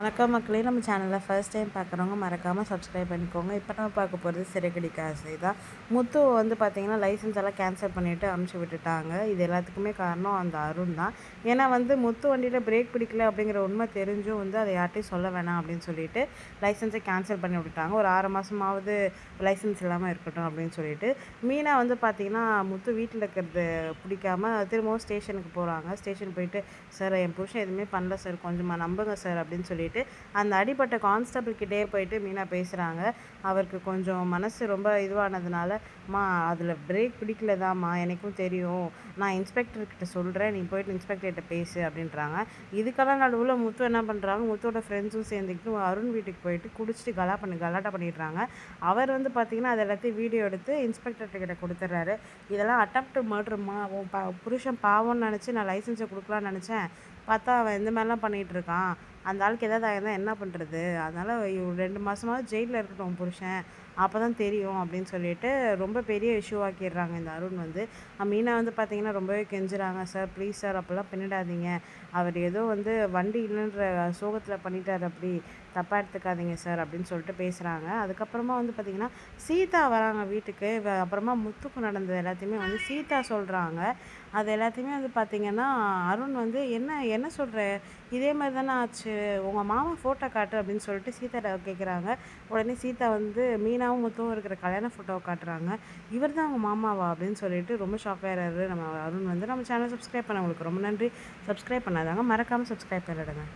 வணக்கம் மக்களே, நம்ம சேனலில் ஃபர்ஸ்ட் டைம் பார்க்குறவங்க மறக்காமல் சப்ஸ்கிரைப் பண்ணிக்கோங்க. இப்போ நம்ம பார்க்க போகிறது சிறைக்கடிக்க ஆசை தான். முத்து வந்து பார்த்திங்கன்னா லைசன்ஸ் எல்லாம் கேன்சல் பண்ணிவிட்டு அமுச்சு விட்டுட்டாங்க. இது எல்லாத்துக்குமே காரணம் அந்த அருண் தான். ஏன்னா வந்து முத்து வண்டியில் பிரேக் பிடிக்கல அப்படிங்கிற உண்மை தெரிஞ்சும் வந்து அதை யார்ட்டையும் சொல்ல வேணாம் அப்படின்னு சொல்லிட்டு லைசன்ஸை கேன்சல் பண்ணி விட்டுட்டாங்க. ஒரு 6 மாதமாவது லைசன்ஸ் இல்லாமல் இருக்கட்டும் அப்படின்னு சொல்லிட்டு. மீனா வந்து பார்த்திங்கன்னா முத்து வீட்டில் இருக்கிறது பிடிக்காம திரும்பவும் ஸ்டேஷனுக்கு போகிறாங்க. ஸ்டேஷன் போயிட்டு, சார் என் புருஷன் எதுவுமே பண்ணல சார், கொஞ்சமாக நம்புங்க சார் அப்படின்னு சொல்லிட்டு அந்த அடிப்பட்ட கான்ஸ்டபிள் கிட்டே போயிட்டு மீனா பேசுகிறாங்க. அவருக்கு கொஞ்சம் மனசு ரொம்ப இதுவானதுனால, மா அதில் பிரேக் பிடிக்கலதாம்மா எனக்கும் தெரியும், நான் இன்ஸ்பெக்டர்கிட்ட சொல்கிறேன், நீ போயிட்டு இன்ஸ்பெக்டர்கிட்ட பேசு அப்படின்றாங்க. இதுக்கெல்லாம் நடுவில் முத்து என்ன பண்ணுறாங்க, முத்தோட ஃப்ரெண்ட்ஸும் சேர்ந்துக்கிட்டு அருண் வீட்டுக்கு போயிட்டு குடிச்சிட்டு கலாட்டா பண்ணிடுறாங்க. அவர் வந்து பார்த்திங்கன்னா அது எல்லாத்தையும் வீடியோ எடுத்து இன்ஸ்பெக்டர்கிட்ட கொடுத்துட்றாரு. இதெல்லாம் அட்டம்ப்ட் மர்டருமா, உன் புருஷன் பாவம்னு நினச்சி நான் லைசன்ஸை கொடுக்கலான்னு நினச்சேன், பார்த்தா அவன் இந்த மாதிரிலாம் பண்ணிகிட்டு இருக்கான், அந்த ஆளுக்கு ஏதாவது ஆயிருந்தா என்ன பண்ணுறது, அதனால் 2 மாதமாவது ஜெயிலில் இருக்கட்டும் உன் புருஷன், அப்போ தான் தெரியும் அப்படின்னு சொல்லிட்டு ரொம்ப பெரிய இஷ்யூ ஆக்கிடுறாங்க இந்த அருண் வந்து. மீனா வந்து பார்த்திங்கன்னா ரொம்பவே கெஞ்சுறாங்க, சார் ப்ளீஸ் சார் அப்போல்லாம் பண்ணிடாதீங்க, அவர் ஏதோ வந்து வண்டி இல்லைன்ற சோகத்தில் பண்ணிட்டார், அப்படி தப்பாக எடுத்துக்காதீங்க சார் அப்படின்னு சொல்லிட்டு பேசுகிறாங்க. அதுக்கப்புறமா வந்து பார்த்திங்கன்னா சீதா வராங்க வீட்டுக்கு. அப்புறமா முத்துக்கு நடந்தது எல்லாத்தையுமே வந்து சீதா சொல்கிறாங்க. அது எல்லாத்தையுமே வந்து பார்த்திங்கன்னா அருண் வந்து என்ன என்ன சொல்கிற, இதே மாதிரி தானே ஆச்சு, உங்கள் மாமா ஃபோட்டோ காட்டு அப்படின்னு சொல்லிட்டு சீதாட்ட கேட்குறாங்க. உடனே சீதா வந்து மீனாவும் முத்துவும் இருக்கிற கல்யாண ஃபோட்டோவை காட்டுறாங்க. இவர் தான் அவங்க மாமாவா அப்படின்னு சொல்லிட்டு ரொம்ப ஷாக் ஆகிறாரு நம்ம அருண் வந்து. நம்ம சேனல் சப்ஸ்கிரைப் பண்ண உங்களுக்கு ரொம்ப நன்றி. சப்ஸ்கிரைப் பண்ணாதாங்க, மறக்காமல் சப்ஸ்கிரைப் பண்ணிடுங்க.